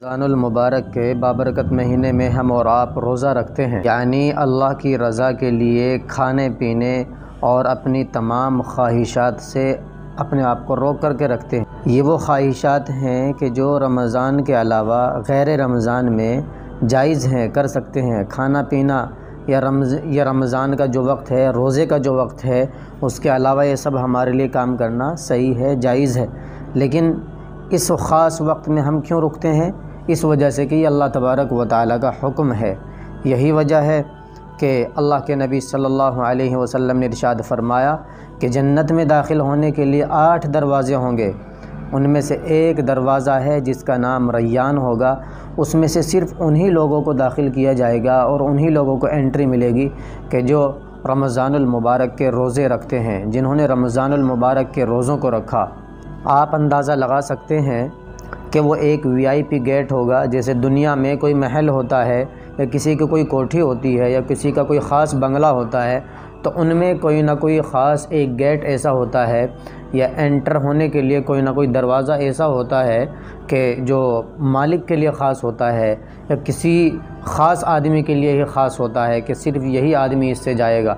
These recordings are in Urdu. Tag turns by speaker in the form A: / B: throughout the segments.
A: رمضان المبارک کے بابرکت مہینے میں ہم اور آپ روزہ رکھتے ہیں، یعنی اللہ کی رضا کے لیے کھانے پینے اور اپنی تمام خواہشات سے اپنے آپ کو روک کر کے رکھتے ہیں۔ یہ وہ خواہشات ہیں کہ جو رمضان کے علاوہ غیر رمضان میں جائز ہیں، کر سکتے ہیں۔ کھانا پینا یا رمضان کا جو وقت ہے، روزے کا جو وقت ہے، اس کے علاوہ یہ سب ہمارے لیے کام کرنا صحیح ہے، جائز ہے۔ لیکن اس خاص وقت میں ہم کیوں رکتے ہیں؟ اس وجہ سے کہ یہ اللہ تبارک و تعالیٰ کا حکم ہے۔ یہی وجہ ہے کہ اللہ کے نبی صلی اللہ علیہ وسلم نے ارشاد فرمایا کہ جنت میں داخل ہونے کے لیے 8 دروازے ہوں گے، ان میں سے ایک دروازہ ہے جس کا نام ریان ہوگا۔ اس میں سے صرف انہی لوگوں کو داخل کیا جائے گا اور انہی لوگوں کو انٹری ملے گی کہ جو رمضان المبارک کے روزے رکھتے ہیں، جنہوں نے رمضان المبارک کے روزوں کو رکھا۔ آپ اندازہ لگا سکتے ہیں کہ وہ ایک VIP گیٹ ہوگا، جیسے دنیا میں کوئی محل ہوتا ہے یا کسی کی کوئی کوٹھی ہوتی ہے یا کسی کا کوئی خاص بنگلہ ہوتا ہے، تو ان میں کوئی نہ کوئی خاص ایک گیٹ ایسا ہوتا ہے یا انٹر ہونے کے لیے کوئی نہ کوئی دروازہ ایسا ہوتا ہے کہ جو مالک کے لیے خاص ہوتا ہے یا کسی خاص آدمی کے لیے ہی خاص ہوتا ہے کہ صرف یہی آدمی اس سے جائے گا۔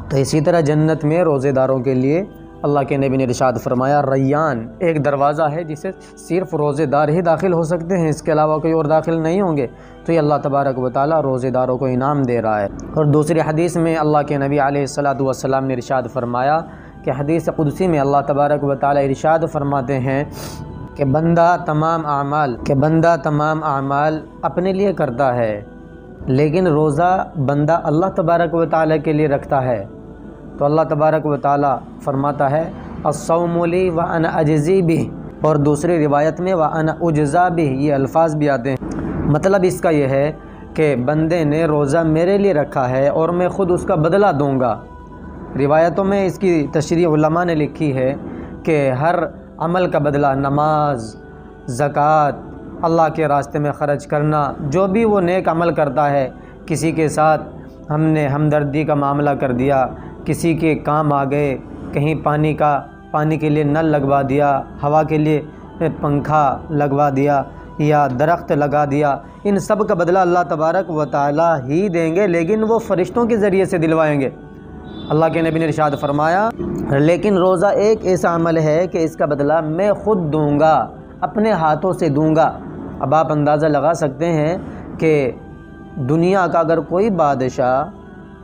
A: تو اسی طرح جنت میں روزے داروں کے لیے اللہ کے نبی نے ارشاد فرمایا، ریان ایک دروازہ ہے جسے صرف روزے دار ہی داخل ہو سکتے ہیں، اس کے علاوہ کوئی اور داخل نہیں ہوں گے۔ تو یہ اللہ تبارک و تعالیٰ روزے داروں کو انعام دے رہا ہے۔ اور دوسری حدیث میں اللہ کے نبی علیہ الصلاۃ نے ارشاد فرمایا کہ حدیث قدسی میں اللہ تبارک و تعالیٰ ارشاد فرماتے ہیں کہ بندہ تمام اعمال اپنے لیے کرتا ہے، لیکن روزہ بندہ اللہ تبارک و تعالیٰ کے لیے رکھتا ہے۔ تو اللہ تبارک و تعالیٰ فرماتا ہے الصوم لی وانا اجزی بہ، اور دوسری روایت میں وانا اجزا بہ، یہ الفاظ بھی آتے ہیں۔ مطلب اس کا یہ ہے کہ بندے نے روزہ میرے لیے رکھا ہے اور میں خود اس کا بدلہ دوں گا۔ روایتوں میں اس کی تشریح علماء نے لکھی ہے کہ ہر عمل کا بدلہ، نماز، زکوٰۃ، اللہ کے راستے میں خرچ کرنا، جو بھی وہ نیک عمل کرتا ہے، کسی کے ساتھ ہم نے ہمدردی کا معاملہ کر دیا، کسی کے کام آ گئے، کہیں پانی کے لیے نل لگوا دیا، ہوا کے لیے پنکھا لگوا دیا یا درخت لگا دیا، ان سب کا بدلہ اللہ تبارک و تعالیٰ ہی دیں گے، لیکن وہ فرشتوں کے ذریعے سے دلوائیں گے۔ اللہ کے نبی نے ارشاد فرمایا لیکن روزہ ایک ایسا عمل ہے کہ اس کا بدلہ میں خود دوں گا، اپنے ہاتھوں سے دوں گا۔ اب آپ اندازہ لگا سکتے ہیں کہ دنیا کا اگر کوئی بادشاہ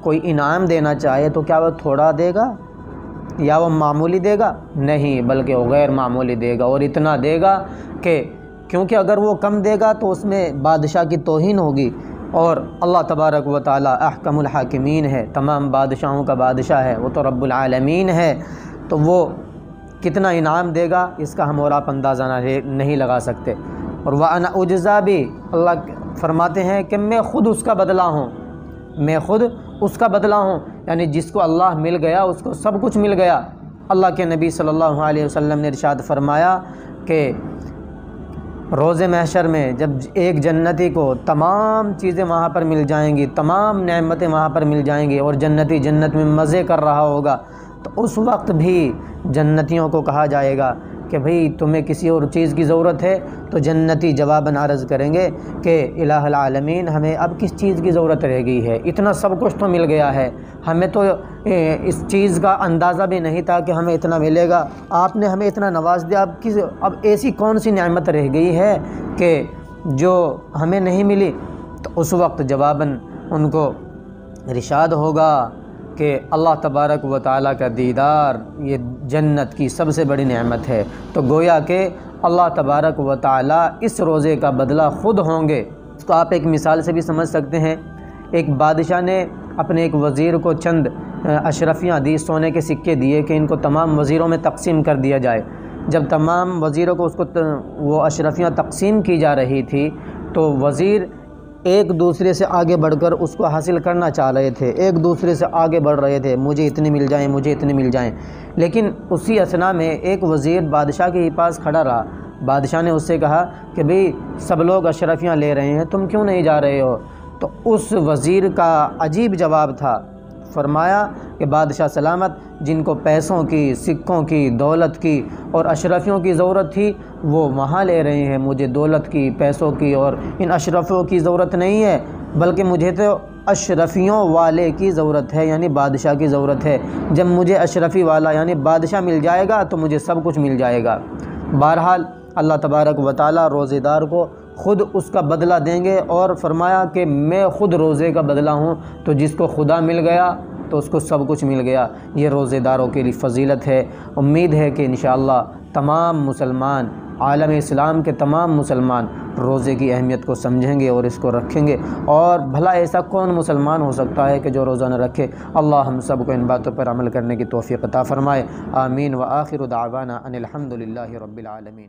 A: کوئی انعام دینا چاہے تو کیا وہ تھوڑا دے گا یا وہ معمولی دے گا؟ نہیں، بلکہ وہ غیر معمولی دے گا، اور اتنا دے گا کہ کیونکہ اگر وہ کم دے گا تو اس میں بادشاہ کی توہین ہوگی، اور اللہ تبارک و تعالیٰ احکم الحاکمین ہے، تمام بادشاہوں کا بادشاہ ہے، وہ تو رب العالمین ہے، تو وہ کتنا انعام دے گا اس کا ہم اور آپ اندازہ نہیں لگا سکتے۔ اور وَأَنَا أُجْزَى بِهِ، اللہ فرماتے ہیں کہ میں خود اس کا بدلہ ہوں، میں خود اس کا بدلہ ہوں، یعنی جس کو اللہ مل گیا اس کو سب کچھ مل گیا۔ اللہ کے نبی صلی اللہ علیہ وسلم نے ارشاد فرمایا کہ روز محشر میں جب ایک جنتی کو تمام چیزیں وہاں پر مل جائیں گی، تمام نعمتیں وہاں پر مل جائیں گی، اور جنتی جنت میں مزے کر رہا ہوگا، تو اس وقت بھی جنتیوں کو کہا جائے گا کہ بھئی تمہیں کسی اور چیز کی ضرورت ہے؟ تو جنتی جواباً عرض کریں گے کہ الہ العالمین، ہمیں اب کس چیز کی ضرورت رہ گئی ہے؟ اتنا سب کچھ تو مل گیا ہے، ہمیں تو اس چیز کا اندازہ بھی نہیں تھا کہ ہمیں اتنا ملے گا، آپ نے ہمیں اتنا نواز دیا، اب ایسی کون سی نعمت رہ گئی ہے کہ جو ہمیں نہیں ملی؟ تو اس وقت جواباً ان کو ارشاد ہوگا کہ اللہ تبارک و تعالیٰ کا دیدار یہ جنت کی سب سے بڑی نعمت ہے۔ تو گویا کہ اللہ تبارک و تعالیٰ اس روزے کا بدلہ خود ہوں گے۔ اس کو آپ ایک مثال سے بھی سمجھ سکتے ہیں۔ ایک بادشاہ نے اپنے ایک وزیر کو چند اشرفیاں دی، سونے کے سکے دیے کہ ان کو تمام وزیروں میں تقسیم کر دیا جائے۔ جب تمام وزیروں کو وہ اشرفیاں تقسیم کی جا رہی تھی تو وزیر ایک دوسرے سے آگے بڑھ کر اس کو حاصل کرنا چاہ رہے تھے، ایک دوسرے سے آگے بڑھ رہے تھے، مجھے اتنے مل جائیں، مجھے اتنے مل جائیں۔ لیکن اسی اثنا میں ایک وزیر بادشاہ کے ہی پاس کھڑا رہا۔ بادشاہ نے اس سے کہا کہ بھئی سب لوگ اشرفیاں لے رہے ہیں، تم کیوں نہیں جا رہے ہو؟ تو اس وزیر کا عجیب جواب تھا، فرمایا کہ بادشاہ سلامت جن کو پیسوں کی، سکوں کی، دولت کی اور اشرفیوں کی ضرورت تھی وہ وہاں لے رہے ہیں، مجھے دولت کی، پیسوں کی اور ان اشرفیوں کی ضرورت نہیں ہے، بلکہ مجھے تو اشرفیوں والے کی ضرورت ہے، یعنی بادشاہ کی ضرورت ہے۔ جب مجھے اشرفی والا یعنی بادشاہ مل جائے گا تو مجھے سب کچھ مل جائے گا۔ بہرحال اللہ تبارک و تعالیٰ روزے دار کو خود اس کا بدلہ دیں گے، اور فرمایا کہ میں خود روزے کا بدلہ ہوں، تو جس کو خدا مل گیا تو اس کو سب کچھ مل گیا۔ یہ روزے داروں کے لیے فضیلت ہے۔ امید ہے کہ انشاءاللہ تمام مسلمان، عالم اسلام کے تمام مسلمان روزے کی اہمیت کو سمجھیں گے اور اس کو رکھیں گے، اور بھلا ایسا کون مسلمان ہو سکتا ہے کہ جو روزہ نہ رکھے؟ اللہ ہم سب کو ان باتوں پر عمل کرنے کی توفیق عطا فرمائے۔ آمین۔ وآخر دعوانا ان الحمد للہ رب العالمین۔